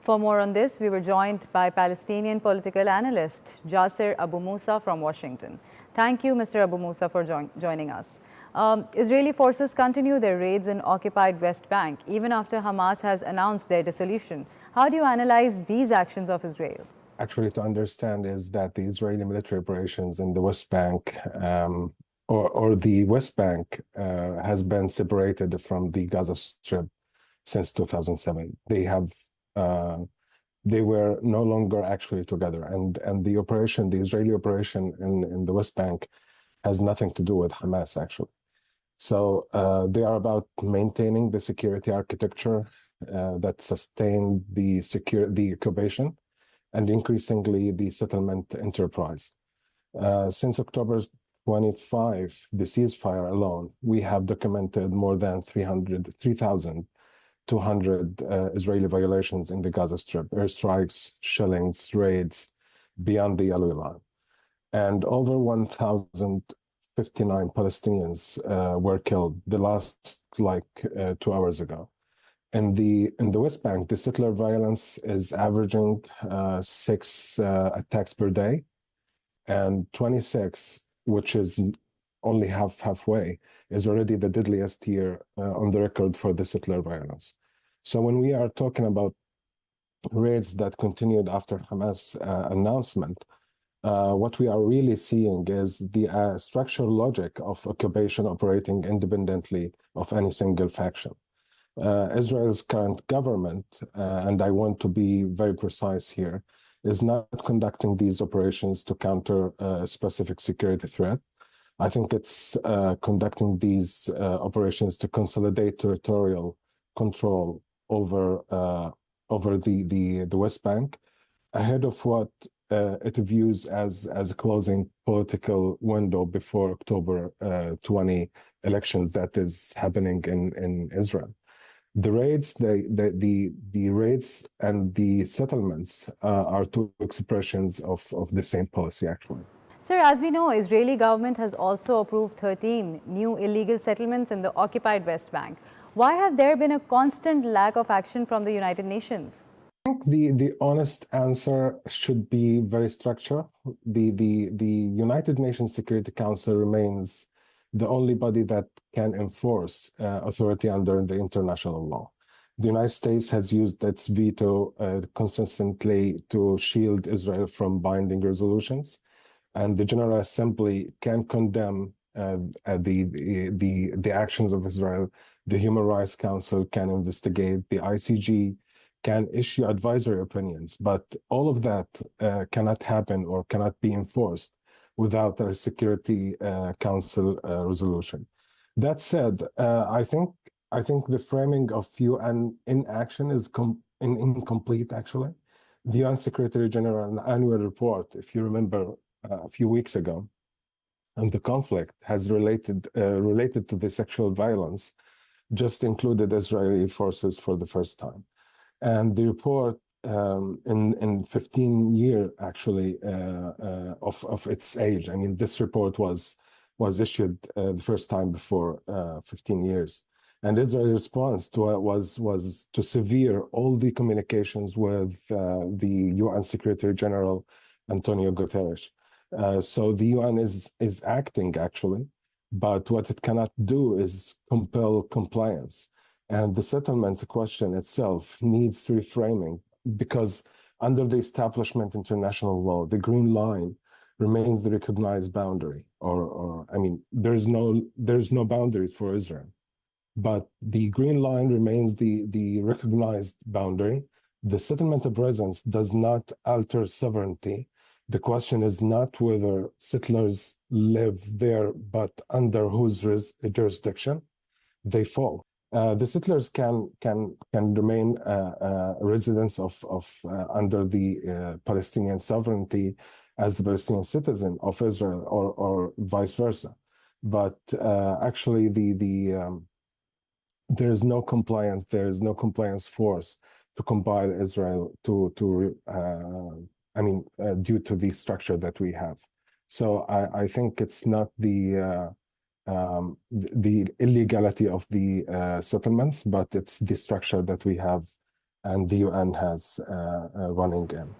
For more on this, we were joined by Palestinian political analyst Jaser Abu Mousa from Washington. Thank you, Mr. Abu Mousa, for joining us. Israeli forces continue their raids in occupied West Bank, even after Hamas has announced their dissolution. How do you analyze these actions of Israel? Actually, to understand is that the Israeli military operations in the West Bank or the West Bank has been separated from the Gaza Strip since 2007. They were no longer actually together, and the Israeli operation in the West Bank has nothing to do with Hamas actually. So they are about maintaining the security architecture that sustained the occupation and increasingly the settlement enterprise. Since October 25, the ceasefire alone, we have documented more than 3,200 Israeli violations in the Gaza Strip, airstrikes, shellings, raids beyond the yellow line. And over 1,059 Palestinians were killed the last 2 hours ago. In the West Bank, the settler violence is averaging 6 attacks per day, and 26, which is only halfway, is already the deadliest year on the record for the settler violence. So when we are talking about raids that continued after Hamas announcement, what we are really seeing is the structural logic of occupation operating independently of any single faction. Israel's current government, and I want to be very precise here, is not conducting these operations to counter a specific security threat. I think it's conducting these operations to consolidate territorial control over the West Bank ahead of what it views as a closing political window before October 20 elections that is happening in Israel. The raids, the raids and the settlements are two expressions of the same policy, actually. Sir, as we know, Israeli government has also approved 13 new illegal settlements in the occupied West Bank. Why have there been a constant lack of action from the United Nations? I think the honest answer should be very structured. The United Nations Security Council remains the only body that can enforce authority under the international law. The United States has used its veto consistently to shield Israel from binding resolutions, and the General Assembly can condemn the actions of Israel. The Human Rights Council can investigate. The ICG can issue advisory opinions, but all of that cannot happen or cannot be enforced without a Security Council resolution. That said, I think the framing of UN inaction is incomplete, actually. The UN Secretary General annual report, if you remember a few weeks ago, and the conflict has related to the sexual violence, just included Israeli forces for the first time. And the report in 15 years actually of its age. I mean, this report was issued the first time before 15 years, and Israel's response to it was to sever all the communications with the UN Secretary General Antonio Guterres. So the UN is acting actually, but what it cannot do is compel compliance. And the settlements question itself needs reframing, because under the establishment international law, the green line remains the recognized boundary, or I mean, there's no boundaries for Israel, but the green line remains the recognized boundary. The settlement of presence does not alter sovereignty. The question is not whether settlers live there, but under whose jurisdiction they fall. The settlers can remain residents of under the Palestinian sovereignty as the Palestinian citizen of Israel, or vice versa. But actually, there is no compliance. There is no compliance force to compel Israel due to the structure that we have. So I think it's not the illegality of the settlements, but it's the structure that we have and the UN has running in.